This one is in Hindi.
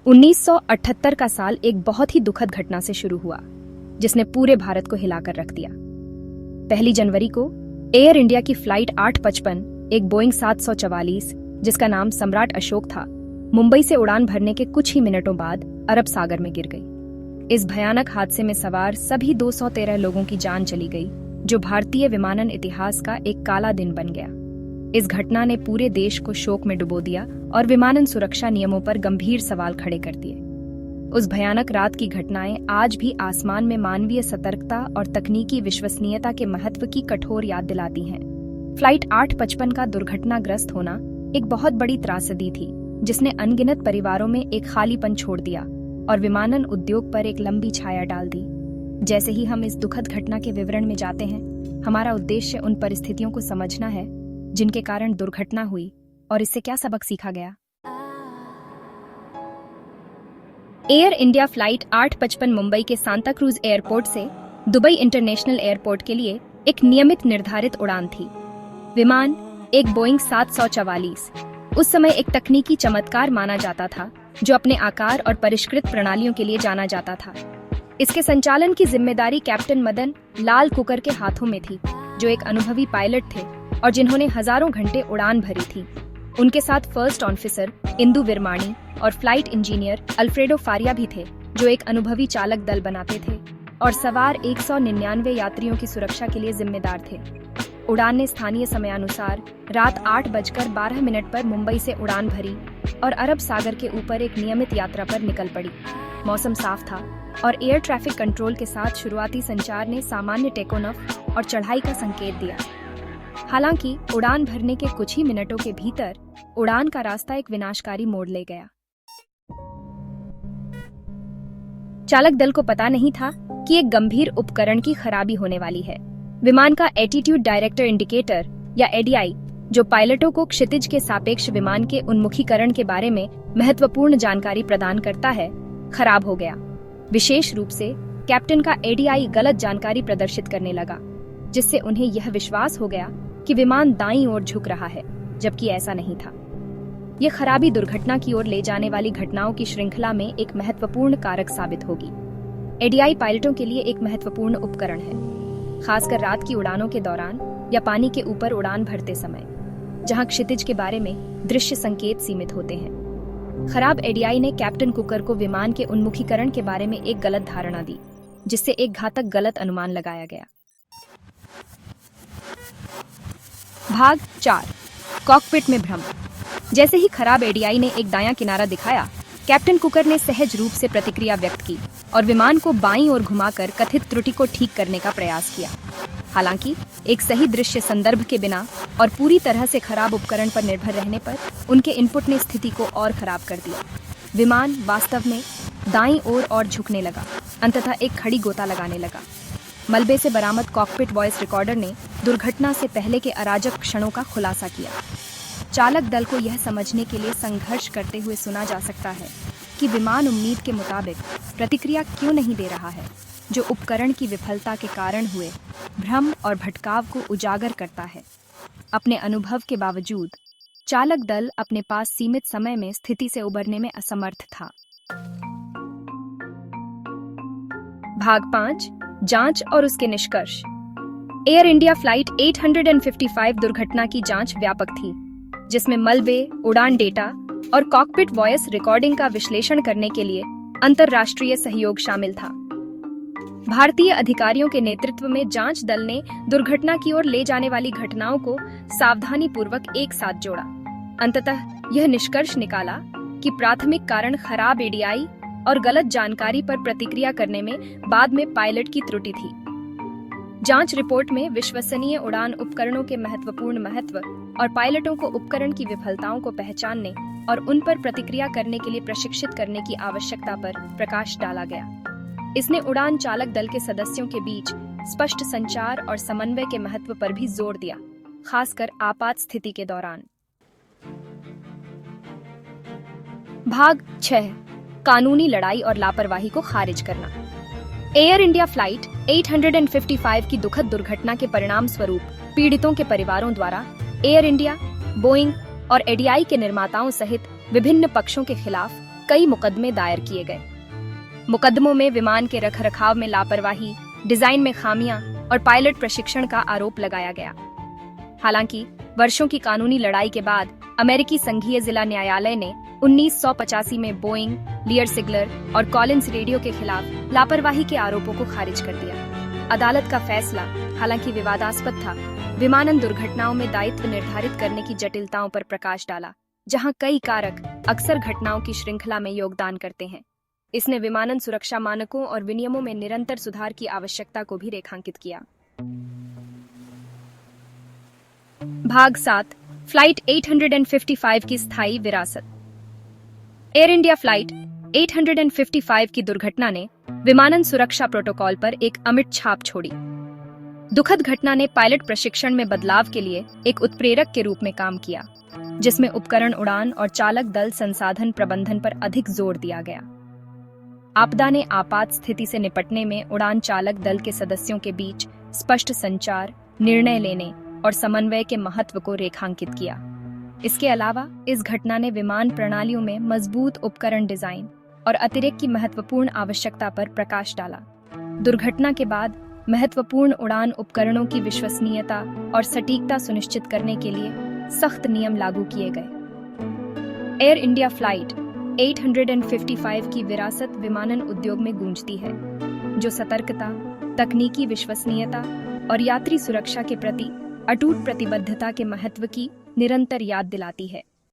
1978 का साल एक बहुत ही दुखद घटना से शुरू हुआ जिसने पूरे भारत को हिलाकर रख दिया। 1 जनवरी को एयर इंडिया की फ्लाइट 855 एक बोइंग 744 जिसका नाम सम्राट अशोक था, मुंबई से उड़ान भरने के कुछ ही मिनटों बाद अरब सागर में गिर गई। इस भयानक हादसे में सवार सभी 213 लोगों की जान चली गई, जो भारतीय विमानन इतिहास का एक काला दिन बन गया। इस घटना ने पूरे देश को शोक में डुबो दिया और विमानन सुरक्षा नियमों पर गंभीर सवाल खड़े कर दिए। उस भयानक रात की घटनाएं आज भी आसमान में मानवीय सतर्कता और तकनीकी विश्वसनीयता के महत्व की कठोर याद दिलाती हैं। फ्लाइट 855 का दुर्घटनाग्रस्त होना एक बहुत बड़ी त्रासदी थी, जिसने अनगिनत परिवारों में एक खालीपन छोड़ दिया और विमानन उद्योग पर एक लंबी छाया डाल दी। जैसे ही हम इस दुखद घटना के विवरण में जाते हैं, हमारा उद्देश्य उन परिस्थितियों को समझना है जिनके कारण दुर्घटना हुई और इससे क्या सबक सीखा गया। एयर इंडिया फ्लाइट 855 मुंबई के सांता क्रूज एयरपोर्ट से दुबई इंटरनेशनल एयरपोर्ट के लिए एक नियमित निर्धारित उड़ान थी। विमान एक बोइंग 744 उस समय एक तकनीकी चमत्कार माना जाता था, जो अपने आकार और परिष्कृत प्रणालियों के लिए जाना जाता था। इसके संचालन की जिम्मेदारी कैप्टन मदन लाल कुकर के हाथों में थी, जो एक अनुभवी पायलट थे और जिन्होंने हजारों घंटे उड़ान भरी थी। उनके साथ फर्स्ट ऑफिसर इंदु विरमाणी और फ्लाइट इंजीनियर अल्फ्रेडो फारिया भी थे, जो एक अनुभवी चालक दल बनाते थे और सवार 199 यात्रियों की सुरक्षा के लिए जिम्मेदार थे। उड़ान ने स्थानीय समयानुसार रात 8:12 पर मुंबई से उड़ान भरी और अरब सागर के ऊपर एक नियमित यात्रा पर निकल पड़ी। मौसम साफ था और एयर ट्रैफिक कंट्रोल के साथ शुरुआती संचार ने सामान्य टेकोऑफ और चढ़ाई का संकेत दिया। हालांकि उड़ान भरने के कुछ ही मिनटों के भीतर उड़ान का रास्ता एक विनाशकारी मोड़ ले गया। चालक दल को पता नहीं था कि एक गंभीर उपकरण की खराबी होने वाली है। विमान का एटीट्यूड डायरेक्टर इंडिकेटर या एडीआई, जो पायलटों को क्षितिज के सापेक्ष विमान के उन्मुखीकरण के बारे में महत्वपूर्ण जानकारी प्रदान करता है, खराब हो गया। विशेष रूप से कैप्टन का एडीआई गलत जानकारी प्रदर्शित करने लगा, जिससे उन्हें यह विश्वास हो गया कि विमान दाईं ओर झुक रहा है, जबकि ऐसा नहीं था। यह खराबी दुर्घटना की ओर ले जाने वाली घटनाओं की श्रृंखला में एक महत्वपूर्ण कारक साबित होगी। एडीआई पायलटों के लिए एक महत्वपूर्ण उपकरण है, खासकर रात की उड़ानों के दौरान या पानी के ऊपर उड़ान भरते समय, जहां क्षितिज के बारे में दृश्य संकेत सीमित होते हैं। खराब एडीआई ने कैप्टन कुकर को विमान के उन्मुखीकरण के बारे में एक गलत धारणा दी, जिससे एक घातक गलत अनुमान लगाया गया। भाग 4 कॉकपिट में भ्रम। जैसे ही खराब एडीआई ने एक दायां किनारा दिखाया, कैप्टन कुकर ने सहज रूप से प्रतिक्रिया व्यक्त की और विमान को बाईं ओर घुमाकर कथित त्रुटि को ठीक करने का प्रयास किया। हालांकि एक सही दृश्य संदर्भ के बिना और पूरी तरह से खराब उपकरण पर निर्भर रहने पर उनके इनपुट ने स्थिति को और खराब कर दिया। विमान वास्तव में दाईं ओर और झुकने लगा, अंततः एक खड़ी गोता लगाने लगा। मलबे से बरामद कॉकपिट वॉइस रिकॉर्डर ने दुर्घटना से पहले के अराजक क्षणों का खुलासा किया। चालक दल को यह समझने के लिए संघर्ष करते हुए सुना जा सकता है कि विमान उम्मीद के मुताबिक प्रतिक्रिया क्यों नहीं दे रहा है, जो उपकरण की विफलता के कारण हुए भ्रम और भटकाव को उजागर करता है। अपने अनुभव के बावजूद चालक दल अपने पास सीमित समय में स्थिति से उबरने में असमर्थ था। भाग 5 जांच और उसके निष्कर्ष। एयर इंडिया फ्लाइट 855 दुर्घटना की जांच व्यापक थी, जिसमें मलबे, उड़ान डेटा और कॉकपिट वॉइस रिकॉर्डिंग का विश्लेषण करने के लिए अंतर्राष्ट्रीय सहयोग शामिल था। भारतीय अधिकारियों के नेतृत्व में जांच दल ने दुर्घटना की ओर ले जाने वाली घटनाओं को सावधानीपूर्वक एक साथ जोड़ा। अंततः यह निष्कर्ष निकाला कि प्राथमिक कारण खराब एडीआई और गलत जानकारी पर प्रतिक्रिया करने में बाद में पायलट की त्रुटि थी। जांच रिपोर्ट में विश्वसनीय उड़ान उपकरणों के महत्वपूर्ण महत्व और पायलटों को उपकरण की विफलताओं को पहचानने और उन पर प्रतिक्रिया करने के लिए प्रशिक्षित करने की आवश्यकता पर प्रकाश डाला गया। इसने उड़ान चालक दल के सदस्यों के बीच स्पष्ट संचार और समन्वय के महत्व पर भी जोर दिया, खासकर आपात स्थिति के दौरान। भाग 6 कानूनी लड़ाई और लापरवाही को खारिज करना। एयर इंडिया फ्लाइट 855 की दुखद दुर्घटना के परिणाम स्वरूप पीड़ितों के परिवारों द्वारा एयर इंडिया, बोइंग और एडीआई के निर्माताओं सहित विभिन्न पक्षों के खिलाफ कई मुकदमे दायर किए गए। मुकदमों में विमान के रखरखाव में लापरवाही, डिजाइन में खामियां और पायलट प्रशिक्षण का आरोप लगाया गया। हालांकि वर्षों की कानूनी लड़ाई के बाद अमेरिकी संघीय जिला न्यायालय ने 1985 में बोइंग, लियरसिगलर और कॉलिंस रेडियो के खिलाफ लापरवाही के आरोपों को खारिज कर दिया। अदालत का फैसला हालांकि विवादास्पद था, विमानन दुर्घटनाओं में दायित्व निर्धारित करने की जटिलताओं पर प्रकाश डाला, जहां कई कारक अक्सर घटनाओं की श्रृंखला में योगदान करते हैं। इसने विमानन सुरक्षा मानकों और विनियमों में निरंतर सुधार की आवश्यकता को भी रेखांकित किया। भाग 7, फ्लाइट 855 की स्थायी विरासत। एयर इंडिया फ्लाइट 855 की दुर्घटना ने विमानन सुरक्षा प्रोटोकॉल पर एक अमिट छाप छोड़ी। दुखद घटना ने पायलट प्रशिक्षण में बदलाव के लिए एक उत्प्रेरक के रूप में काम किया, जिसमें उपकरण उड़ान और चालक दल संसाधन प्रबंधन पर अधिक जोर दिया गया। आपदा ने आपात स्थिति से निपटने में उड़ान चालक दल के सदस्यों के बीच स्पष्ट संचार, निर्णय लेने और समन्वय के महत्व को रेखांकित किया। इसके अलावा इस घटना ने विमान प्रणालियों में मजबूत उपकरण डिजाइन और अतिरेक की महत्वपूर्ण आवश्यकता पर प्रकाश डाला। दुर्घटना के बाद महत्वपूर्ण उड़ान उपकरणों की विश्वसनीयता और सटीकता सुनिश्चित करने के लिए सख्त नियम लागू किए गए। एयर इंडिया फ्लाइट 855 की विरासत विमानन उद्योग में गूंजती है, जो सतर्कता, तकनीकी विश्वसनीयता और यात्री सुरक्षा के प्रति अटूट प्रतिबद्धता के महत्व की निरंतर याद दिलाती है।